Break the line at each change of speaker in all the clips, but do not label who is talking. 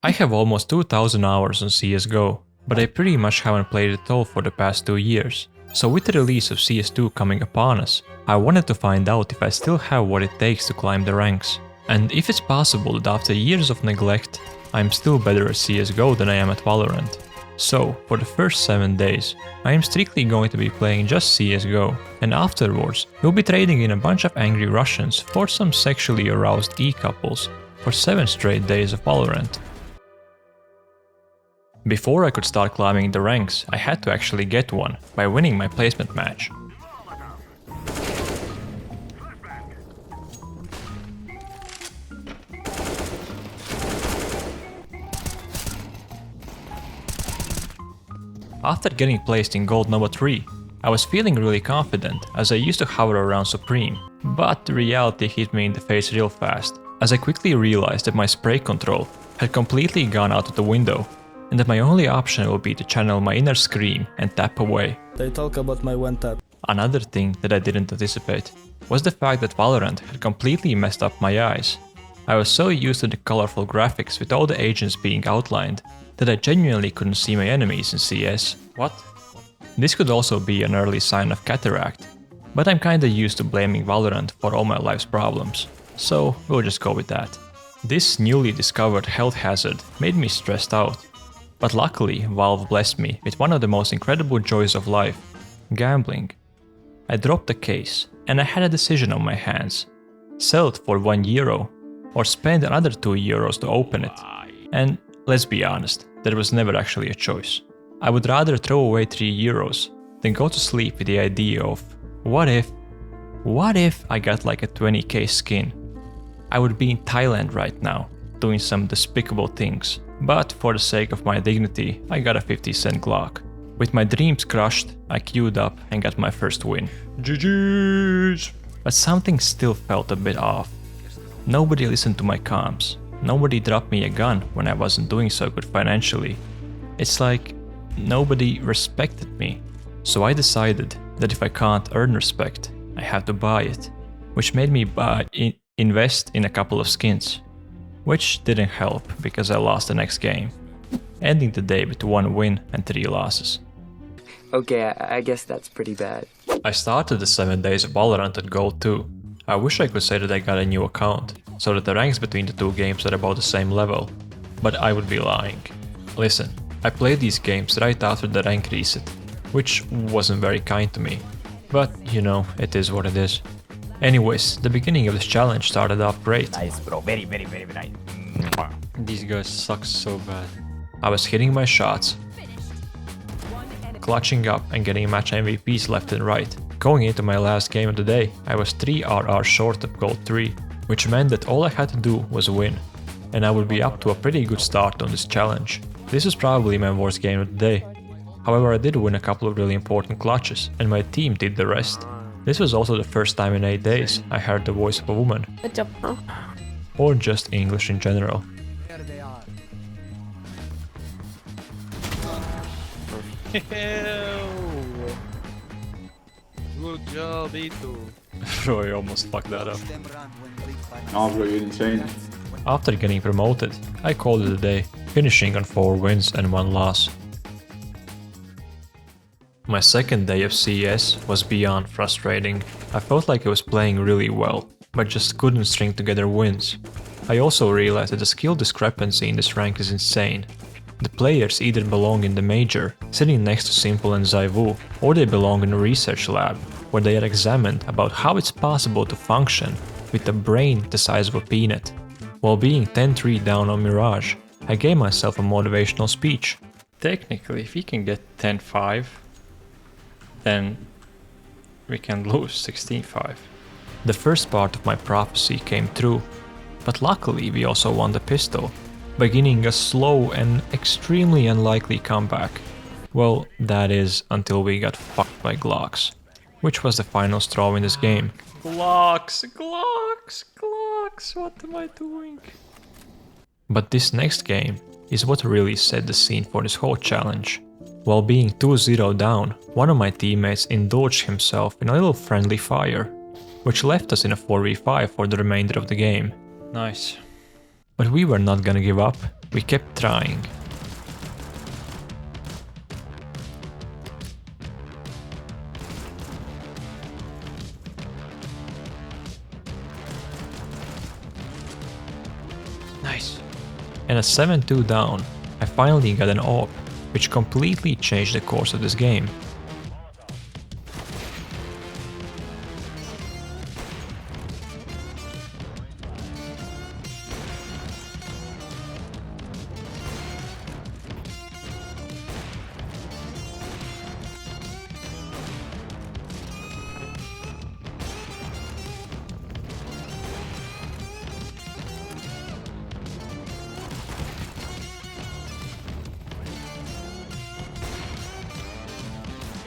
I have almost 2000 hours on CSGO, but I pretty much haven't played it at all for the past 2 years. So with the release of CS2 coming upon us, I wanted to find out if I still have what it takes to climb the ranks. And if it's possible that after years of neglect, I'm still better at CSGO than I am at Valorant. So, for the first 7 days, I am strictly going to be playing just CSGO, and afterwards, we'll be trading in a bunch of angry Russians for some sexually aroused e-couples for 7 straight days of Valorant. Before I could start climbing the ranks, I had to actually get one by winning my placement match. After getting placed in Gold Nova 3, I was feeling really confident as I used to hover around Supreme, but the reality hit me in the face real fast, as I quickly realized that my spray control had completely gone out of the window, and that my only option would be to channel my inner scream and tap away.
They talk about my one tap.
Another thing that I didn't anticipate was the fact that Valorant had completely messed up my eyes. I was so used to the colorful graphics with all the agents being outlined that I genuinely couldn't see my enemies in CS. What? This could also be an early sign of cataract, but I'm kinda used to blaming Valorant for all my life's problems, so we'll just go with that. This newly discovered health hazard made me stressed out, but luckily Valve blessed me with one of the most incredible joys of life, gambling. I dropped the case and I had a decision on my hands: sell it for €1 or spend another €2 to open it. And let's be honest, there was never actually a choice. I would rather throw away €3 than go to sleep with the idea of, what if I got like a 20k skin? I would be in Thailand right now, doing some despicable things, but for the sake of my dignity, I got a 50-cent Glock. With my dreams crushed, I queued up and got my first win. GG's! But something still felt a bit off. Nobody listened to my comms. Nobody dropped me a gun when I wasn't doing so good financially. It's like nobody respected me. So I decided that if I can't earn respect, I have to buy it, which made me invest in a couple of skins, which didn't help because I lost the next game, ending the day with 1 win and 3 losses.
Okay, I guess that's pretty bad.
I started the 7 days of Valorant at Gold 2. I wish I could say that I got a new account, so that the ranks between the 2 games are about the same level, but I would be lying. Listen, I played these games right after the rank reset, which wasn't very kind to me, but you know, it is what it is. Anyways, the beginning of this challenge started off great.
Nice bro, very nice.
These guys suck so bad. I was hitting my shots, clutching up and getting match MVPs left and right. Going into my last game of the day, I was 3 RR short of Gold 3, which meant that all I had to do was win, and I would be up to a pretty good start on this challenge. This was probably my worst game of the day. However, I did win a couple of really important clutches, and my team did the rest. This was also the first time in 8 days I heard the voice of a woman.
Good job, huh?
Or just English in general.
Good job, Ito.
Bro, I almost fucked that up.
Oh bro, you're insane.
After getting promoted, I called it a day, finishing on 4 wins and 1 loss. My second day of CS was beyond frustrating. I felt like I was playing really well, but just couldn't string together wins. I also realized that the skill discrepancy in this rank is insane. The players either belong in the major, sitting next to Simple and Zaivu, or they belong in a research lab, where they are examined about how it's possible to function with a brain the size of a peanut. While being 10-3 down on Mirage, I gave myself a motivational speech. Technically, if we can get 10-5, then we can lose 16-5. The first part of my prophecy came true, but luckily we also won the pistol, beginning a slow and extremely unlikely comeback. Well, that is until we got fucked by Glocks, which was the final straw in this game. Glocks, what am I doing? But this next game is what really set the scene for this whole challenge. While being 2-0 down, one of my teammates indulged himself in a little friendly fire, which left us in a 4v5 for the remainder of the game. Nice. But we were not gonna give up. We kept trying. Nice. And at 7-2 down, I finally got an AWP, which completely changed the course of this game.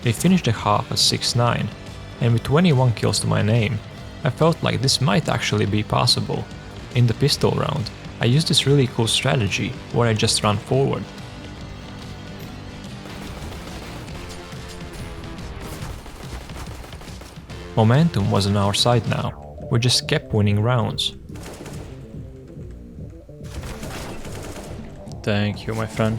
We finished the half at 6-9, and with 21 kills to my name, I felt like this might actually be possible. In the pistol round, I used this really cool strategy where I just ran forward. Momentum was on our side now, we just kept winning rounds. Thank you, my friend.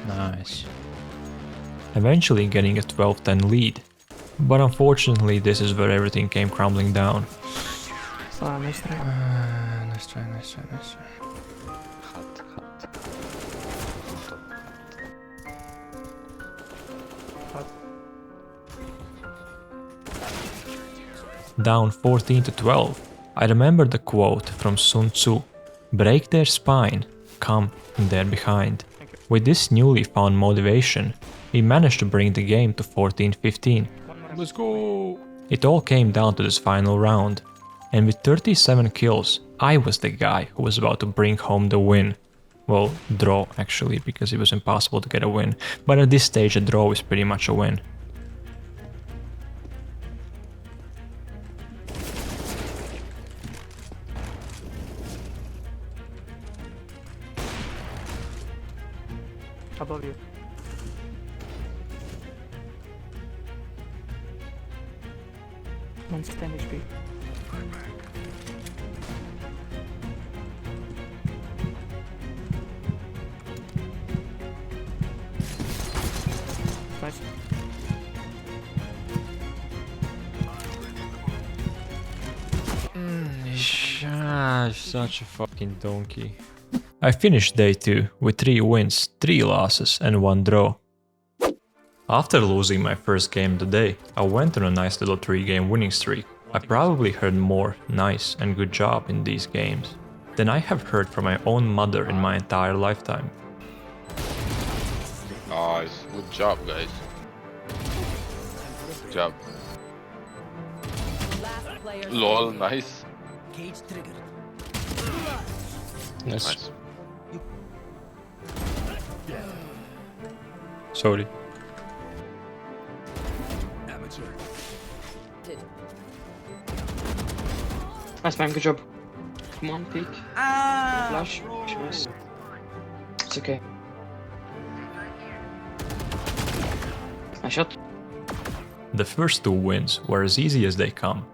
Nice. Eventually getting a 12-10 lead, but unfortunately this is where everything came crumbling down.
Nice try.
Nice try. Down 14-12, I remember the quote from Sun Tzu, "Break their spine, come in their behind." With this newly found motivation, we managed to bring the game to 14-15.
Let's go!
It all came down to this final round, and with 37 kills, I was the guy who was about to bring home the win. Well, draw actually, because it was impossible to get a win, but at this stage a draw is pretty much a win.
Above you. One's 10 HP. Nice.
Such a fucking donkey. I finished day 2 with 3 wins, 3 losses and 1 draw. After losing my first game of the day, I went on a nice little 3-game winning streak. I probably heard more nice and good job in these games than I have heard from my own mother in my entire lifetime.
Nice. Good job, guys. Good job. LOL, nice. Nice.
Sorry.
Nice man, good job. Come on, peek. Flash. Nice. It's okay. Nice shot.
The first 2 wins were as easy as they come.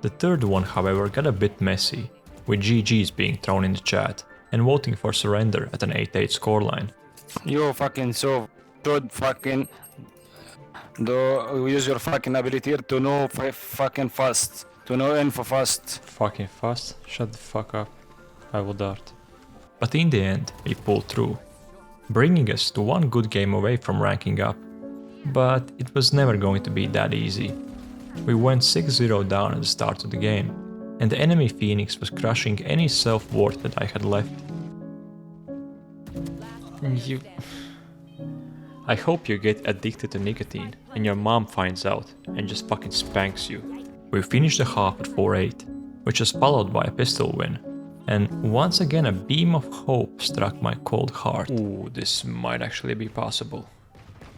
The third one, however, got a bit messy, with GGs being thrown in the chat and voting for surrender at an 8-8 scoreline.
You fucking so should fucking do use your fucking ability to know fucking fast, to know info fast.
Fucking fast? Shut the fuck up. I will dart. But in the end, we pulled through, bringing us to 1 good game away from ranking up. But it was never going to be that easy. We went 6-0 down at the start of the game, and the enemy Phoenix was crushing any self-worth that I had left. I hope you get addicted to nicotine and your mom finds out and just fucking spanks you. We finished the half at 4-8, which was followed by a pistol win. And once again a beam of hope struck my cold heart. Ooh, this might actually be possible.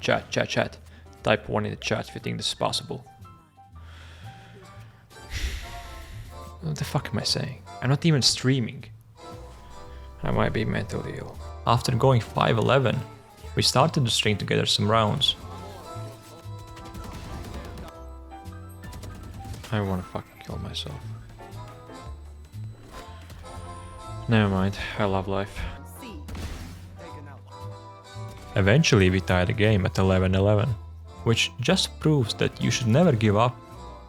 Chat. Type 1 in the chat if you think this is possible. What the fuck am I saying? I'm not even streaming. I might be mentally ill. After going 5-11, we started to string together some rounds. I wanna fucking kill myself. Never mind, I love life. Eventually we tied the game at 11-11, which just proves that you should never give up,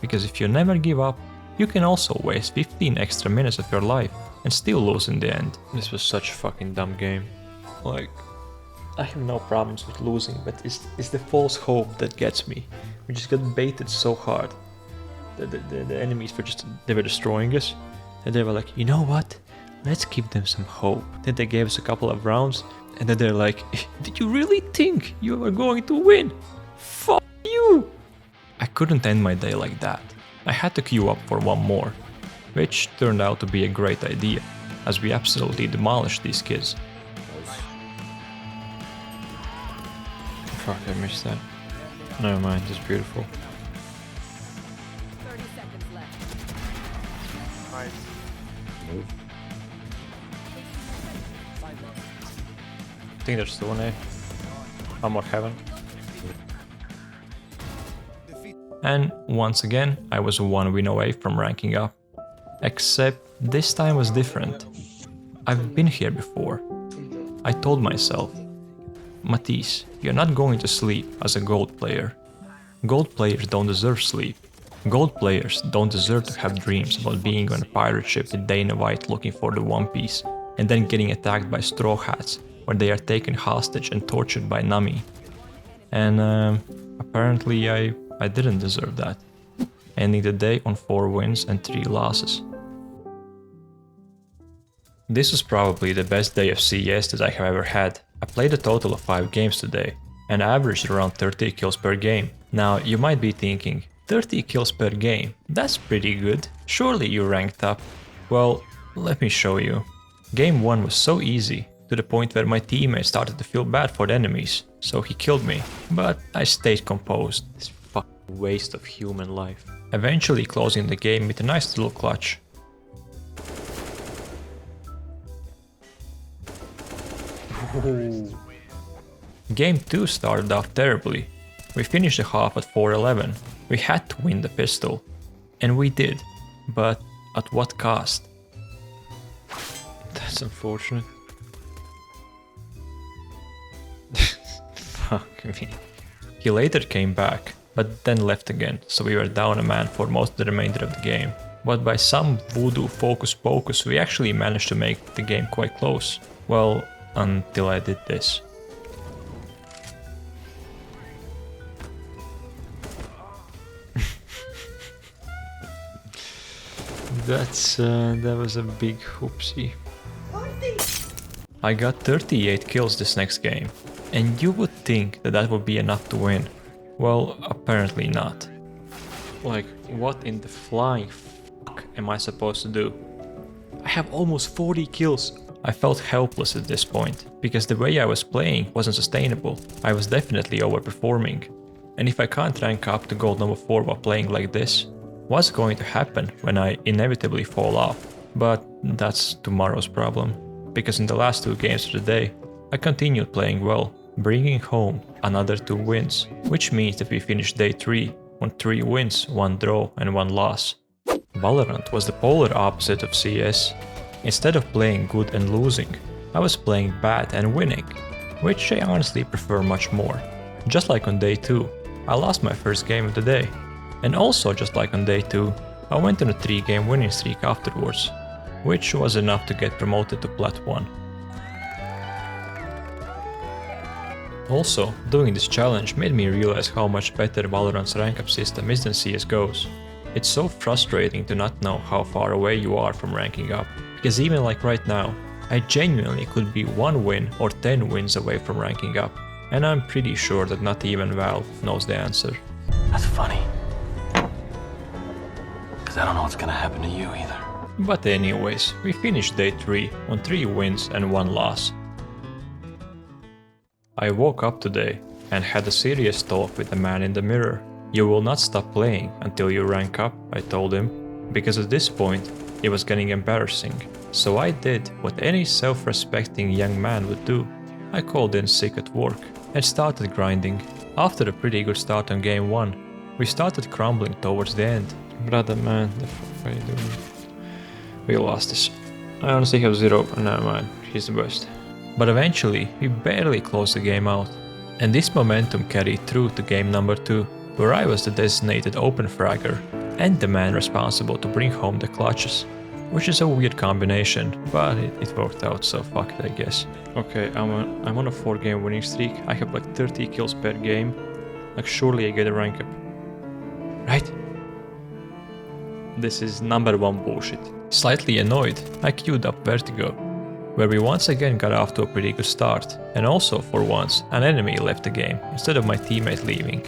because if you never give up, you can also waste 15 extra minutes of your life and still lose in the end. This was such a fucking dumb game. Like, I have no problems with losing, but it's the false hope that gets me. We just got baited so hard. The enemies were destroying us, and they were like, you know what? Let's give them some hope. Then they gave us a couple of rounds, and then they're like, did you really think you were going to win? Fuck you! I couldn't end my day like that. I had to queue up for one more, which turned out to be a great idea, as we absolutely demolished these kids. Fuck, I missed that. Never mind, it's beautiful.
30 seconds left.
I think there's still one A. One more heaven. And once again, I was one win away from ranking up. Except this time was different. I've been here before. I told myself, Matisse, you're not going to sleep as a gold player. Gold players don't deserve sleep. Gold players don't deserve to have dreams about being on a pirate ship with Dana White looking for the One Piece, and then getting attacked by Straw Hats, where they are taken hostage and tortured by Nami. And apparently I didn't deserve that, ending the day on 4 wins and 3 losses. This was probably the best day of CS that I have ever had. I played a total of 5 games today, and averaged around 30 kills per game. Now you might be thinking, 30 kills per game, that's pretty good, surely you ranked up. Well, let me show you. Game 1 was so easy, to the point where my teammate started to feel bad for the enemies, so he killed me. But I stayed composed. This fucking waste of human life. Eventually closing the game with a nice little clutch. Ooh. Game 2 started off terribly. We finished the half at 4-11. We had to win the pistol. And we did. But at what cost? That's unfortunate. Fuck me. He later came back, but then left again, so we were down a man for most of the remainder of the game. But by some voodoo focus pocus, we actually managed to make the game quite close. Well, until I did this. That was a big whoopsie. I got 38 kills this next game, and you would think that that would be enough to win. Well, apparently not. Like, what in the flying fuck am I supposed to do? I have almost 40 kills. I felt helpless at this point, because the way I was playing wasn't sustainable. I was definitely overperforming. And if I can't rank up to gold number 4 while playing like this, what's going to happen when I inevitably fall off? But that's tomorrow's problem, because in the last 2 games of the day, I continued playing well, bringing home another 2 wins, which means that we finished day 3 on 3 wins, 1 draw and 1 loss. Valorant was the polar opposite of CS. Instead of playing good and losing, I was playing bad and winning, which I honestly prefer much more. Just like on day 2, I lost my first game of the day. And also just like on day 2, I went on a 3-game winning streak afterwards, which was enough to get promoted to Plat 1. Also, doing this challenge made me realize how much better Valorant's rank up system is than CSGO's. It's so frustrating to not know how far away you are from ranking up, because even like right now, I genuinely could be 1 win or 10 wins away from ranking up, and I'm pretty sure that not even Valve knows the answer.
That's funny. Because I don't know what's gonna happen to you either.
But anyways, we finished day 3 on 3 wins and 1 loss. I woke up today and had a serious talk with the man in the mirror. You will not stop playing until you rank up, I told him, because at this point it was getting embarrassing. So I did what any self-respecting young man would do. I called in sick at work and started grinding. After a pretty good start on game 1, we started crumbling towards the end. Brother man, the fuck are you doing? We lost this. I honestly have 0. No man, he's the best. But eventually, we barely closed the game out. And this momentum carried through to game number 2, where I was the designated open fragger and the man responsible to bring home the clutches. Which is a weird combination, but it worked out, so fuck it, I guess. Okay, I'm on a 4-game winning streak. I have like 30 kills per game. Like surely I get a rank up. Right? This is number 1 bullshit. Slightly annoyed, I queued up Vertigo, where we once again got off to a pretty good start, and also for once an enemy left the game instead of my teammate leaving.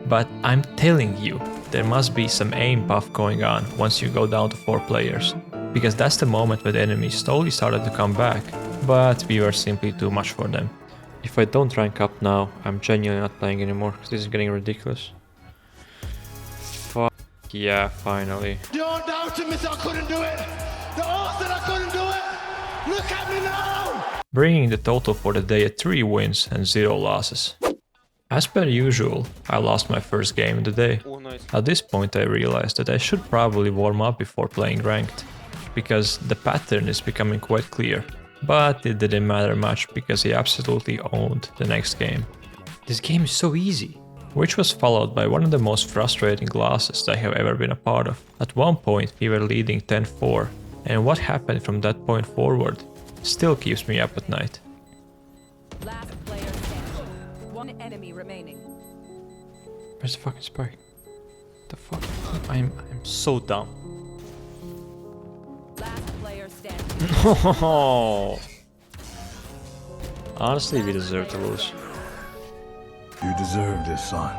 But I'm telling you, there must be some aim buff going on once you go down to 4 players, because that's the moment when the enemies slowly started to come back, but we were simply too much for them. If I don't rank up now, I'm genuinely not playing anymore, because this is getting ridiculous. Fuck yeah, finally.
Don't doubt me, I couldn't do it. The odds that I couldn't do it. Look at me now.
Bringing the total for the day at 3 wins and 0 losses. As per usual, I lost my first game of the day. At this point I realized that I should probably warm up before playing ranked, because the pattern is becoming quite clear. But it didn't matter much because he absolutely owned the next game. This game is so easy. Which was followed by one of the most frustrating losses I have ever been a part of. At one point we were leading 10-4, and what happened from that point forward still keeps me up at night.
Last player standing. 1 enemy remaining.
Where's the fucking spike? The fuck? I'm so dumb.
Last player standing.
Honestly, we deserve to lose.
You deserve this, son.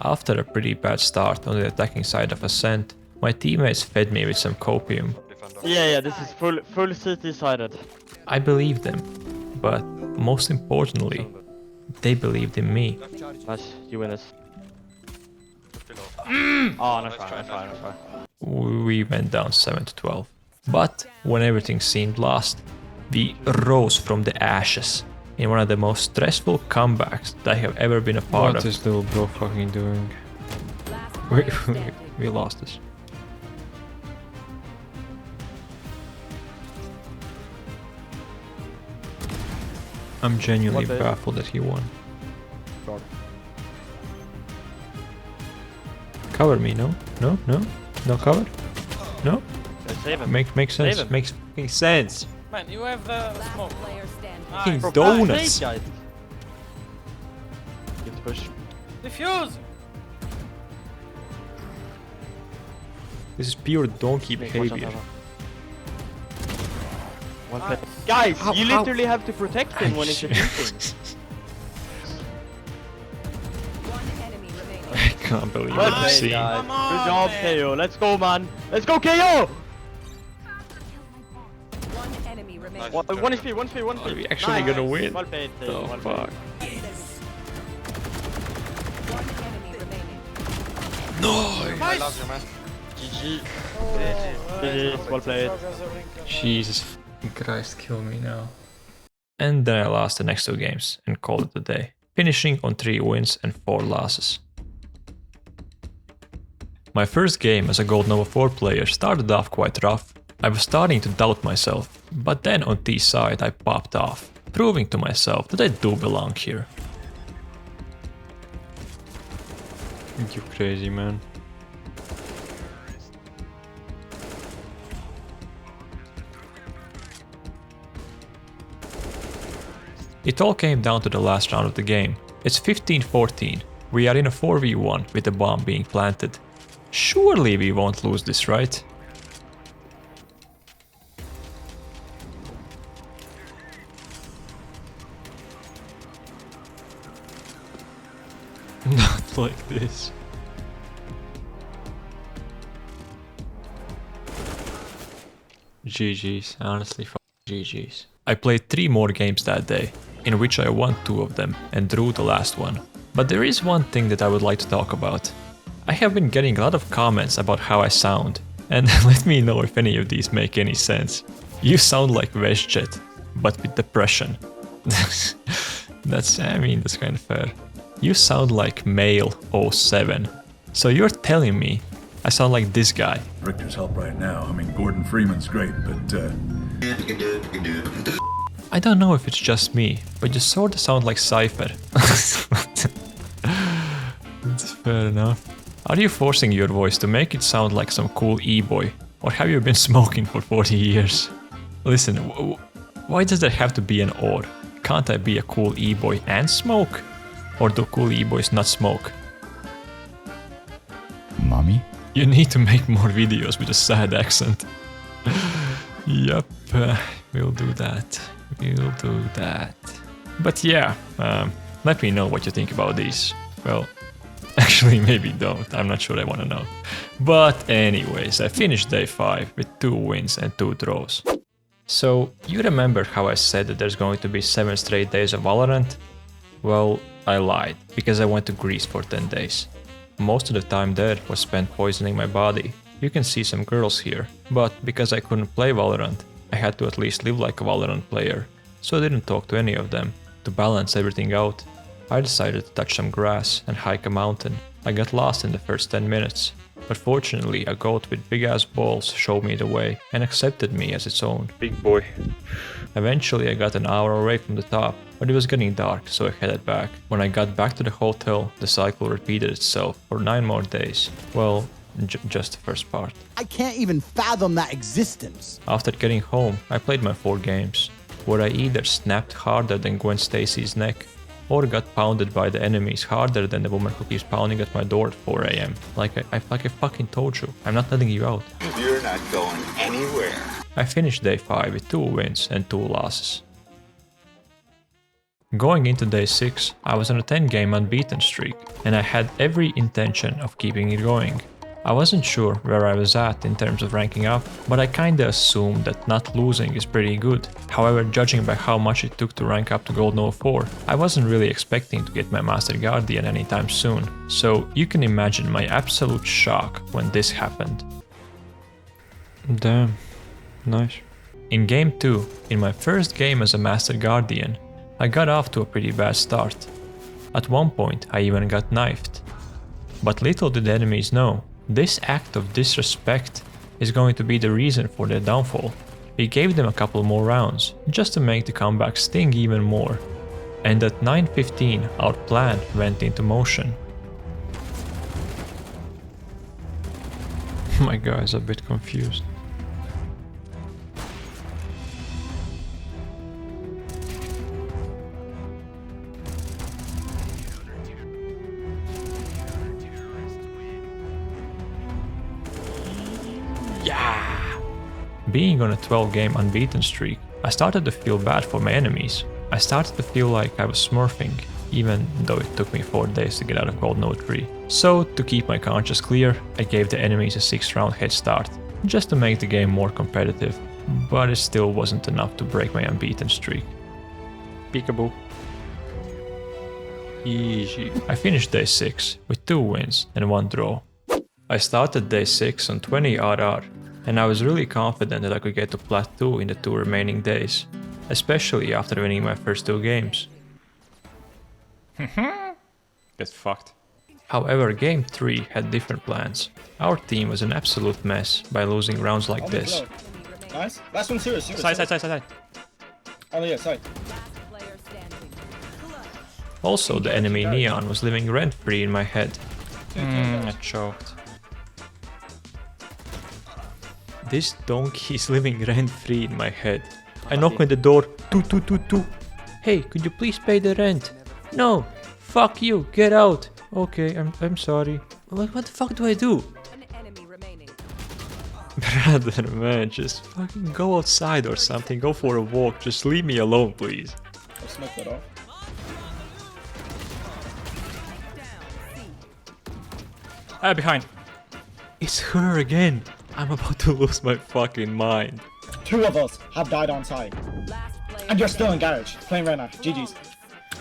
After a pretty bad start on the attacking side of Ascent, my teammates fed me with some copium.
Yeah, this is full CT sided.
I believed them, but most importantly, they believed in me.
Nice, you win this. Oh, nice try.
We went down 7-12. But when everything seemed lost, we rose from the ashes in one of the most stressful comebacks that I have ever been a part of. What is little bro fucking doing? We lost this. I'm genuinely baffled that he won. Cover me, no? No cover? No?
Save him.
Makes sense. Makes fucking sense.
Man, you have the smoke.
Fucking donuts.
Get the push.
Defuse!
This is pure donkey behavior.
One play. Guys, you literally have to protect him when it's defusing.
I can't believe what I'm seeing.
Good job, KO. Let's go, man. Let's go, KO!
1 enemy remaining.
One HP.
Are we actually gonna win?
Well played,
Oh
well
fuck.
1 enemy remaining.
I love you, man.
GG, well played.
Jesus fucking Christ, kill me now. And then I lost the next 2 games and called it a day, finishing on 3 wins and 4 losses. My first game as a Gold Nova 4 player started off quite rough. I was starting to doubt myself, but then on T side I popped off, proving to myself that I do belong here. You crazy man. It all came down to the last round of the game. It's 15-14. We are in a 4v1 with the bomb being planted. Surely we won't lose this, right? Not like this. GG's, honestly, GG's. I played 3 more games that day, in which I won 2 of them and drew the last one. But there is one thing that I would like to talk about. I have been getting a lot of comments about how I sound, And let me know if any of these make any sense. You sound like WestJet, but with depression. That's kind of fair. You sound like male 07. So you're telling me I sound like this guy.
Richter's help right now. I mean, Gordon Freeman's great, but
I don't know if it's just me, but you sort of sound like Cypher. That's fair enough. Are you forcing your voice to make it sound like some cool e-boy? Or have you been smoking for 40 years? Listen, why does there have to be an or? Can't I be a cool e-boy and smoke? Or do cool e-boys not smoke?
Mommy?
You need to make more videos with a sad accent. Yup, we'll do that. We'll do that. But yeah, let me know what you think about these. Well, actually maybe don't, I'm not sure I want to know. But anyways, I finished day 5 with 2 wins and 2 draws. So, you remember how I said that there's going to be 7 straight days of Valorant? Well, I lied, because I went to Greece for 10 days. Most of the time there was spent poisoning my body. You can see some girls here, but because I couldn't play Valorant, I had to at least live like a Valorant player, so I didn't talk to any of them. To balance everything out, I decided to touch some grass and hike a mountain. I got lost in the first 10 minutes, but fortunately a goat with big ass balls showed me the way and accepted me as its own. Big boy. Eventually I got an hour away from the top, but it was getting dark, so I headed back. When I got back to the hotel, the cycle repeated itself for 9 more days. Well, just the first part.
I can't even fathom that existence.
After getting home, I played my 4 games, where I either snapped harder than Gwen Stacy's neck, or got pounded by the enemies harder than the woman who keeps pounding at my door at 4 AM. Like I fucking told you, I'm not letting you out.
You're not going anywhere.
I finished day 5 with 2 wins and 2 losses. Going into day 6, I was on a 10-game unbeaten streak, and I had every intention of keeping it going. I wasn't sure where I was at in terms of ranking up, but I kinda assumed that not losing is pretty good. However, judging by how much it took to rank up to Gold 04, I wasn't really expecting to get my Master Guardian anytime soon, so you can imagine my absolute shock when this happened. Damn, nice. In game 2, in my first game as a Master Guardian, I got off to a pretty bad start. At one point, I even got knifed. But little did the enemies know, this act of disrespect is going to be the reason for their downfall. We gave them a couple more rounds, just to make the comeback sting even more. And at 9:15, our plan went into motion. My guy's a bit confused. Yeah! Being on a 12-game unbeaten streak, I started to feel bad for my enemies. I started to feel like I was smurfing, even though it took me 4 days to get out of Gold 03. So, to keep my conscience clear, I gave the enemies a 6-round head start, just to make the game more competitive, but it still wasn't enough to break my unbeaten streak. Peekaboo. Easy. I finished day 6 with 2 wins and 1 draw. I started day 6 on 20 RR, and I was really confident that I could get to Plat 2 in the 2 remaining days, especially after winning my first 2 games. Get fucked. However, game 3 had different plans. Our team was an absolute mess by losing rounds like this.
Nice. Last one, serious.
Side.
Oh yeah, side.
Also, the enemy Neon was living rent-free in my head. I choked. This donkey is living rent-free in my head. I knock on the door. Two. Hey, could you please pay the rent? No. Fuck you. Get out. Okay, I'm sorry. What the fuck do I do?
One enemy remaining.
Brother, man, just fucking go outside or something. Go for a walk. Just leave me alone, please.
I'll smoke that off.
Behind. It's her again. I'm about to lose my fucking mind.
2 of us have died on site. And you're still in garage, playing right now. GG's.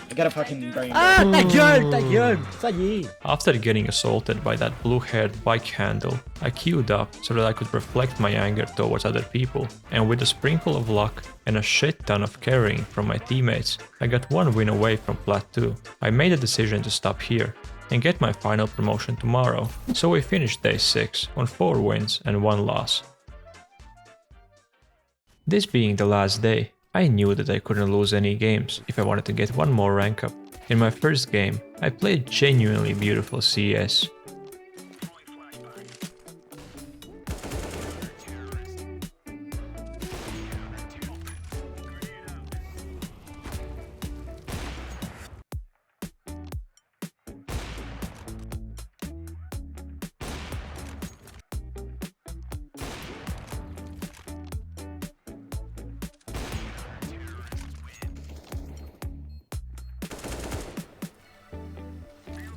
I got a fucking brain. Thank you.
After getting assaulted by that blue-haired bike handle, I queued up so that I could reflect my anger towards other people, and with a sprinkle of luck and a shit ton of caring from my teammates, I got one win away from Plat 2. I made a decision to stop here and get my final promotion tomorrow, so we finished day 6 on 4 wins and 1 loss. This being the last day, I knew that I couldn't lose any games if I wanted to get one more rank up. In my first game, I played genuinely beautiful CS.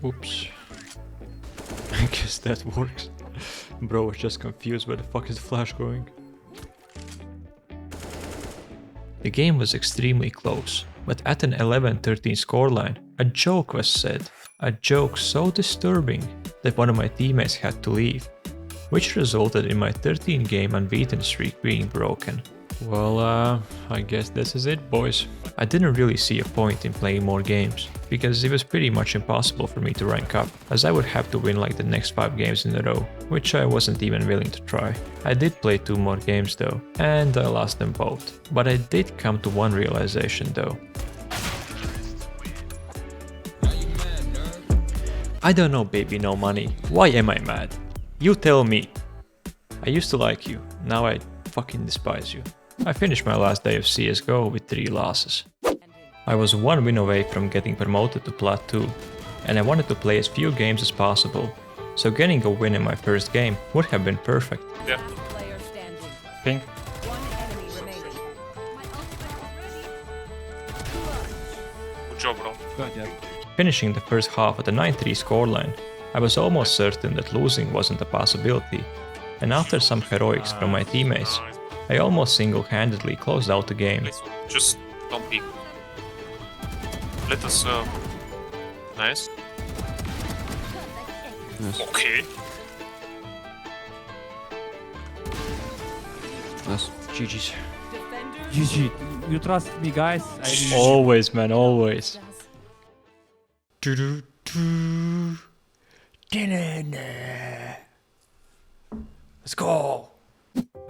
Oops. I guess that works. Bro was just confused where the fuck is the flash going. The game was extremely close, but at an 11-13 scoreline, a joke was said. A joke so disturbing that one of my teammates had to leave, which resulted in my 13-game unbeaten streak being broken. Well, I guess this is it, boys. I didn't really see a point in playing more games, because it was pretty much impossible for me to rank up, as I would have to win like the next 5 games in a row, which I wasn't even willing to try. I did play 2 more games though, and I lost them both. But I did come to one realization though. I don't know, baby, no money. Why am I mad? You tell me. I used to like you, now I fucking despise you. I finished my last day of CSGO with 3 losses. I was 1 win away from getting promoted to Plat 2, and I wanted to play as few games as possible, so getting a win in my first game would have been perfect.
Yeah. Ping. Good job, bro.
Finishing the first half at a 9-3 scoreline, I was almost certain that losing wasn't a possibility, and after some heroics from my teammates, I almost single-handedly closed out the game.
Just don't peek. Let us... Nice. Okay.
Nice. GG's.
GG. You trust me, guys?
Always, man, always. Let's go!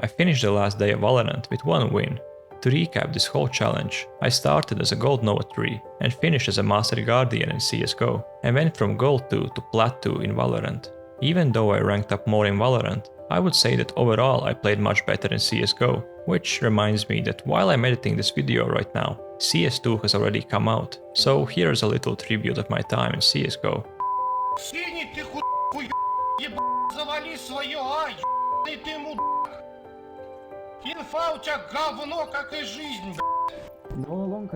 I finished the last day of Valorant with 1 win. To recap this whole challenge, I started as a Gold Nova 3 and finished as a Master Guardian in CSGO, and went from Gold 2 to Plat 2 in Valorant. Even though I ranked up more in Valorant, I would say that overall I played much better in CSGO, which reminds me that while I'm editing this video right now, CS2 has already come out, so here's a little tribute of my time in CSGO.
Инфа у тебя говно, как и жизнь,
No long,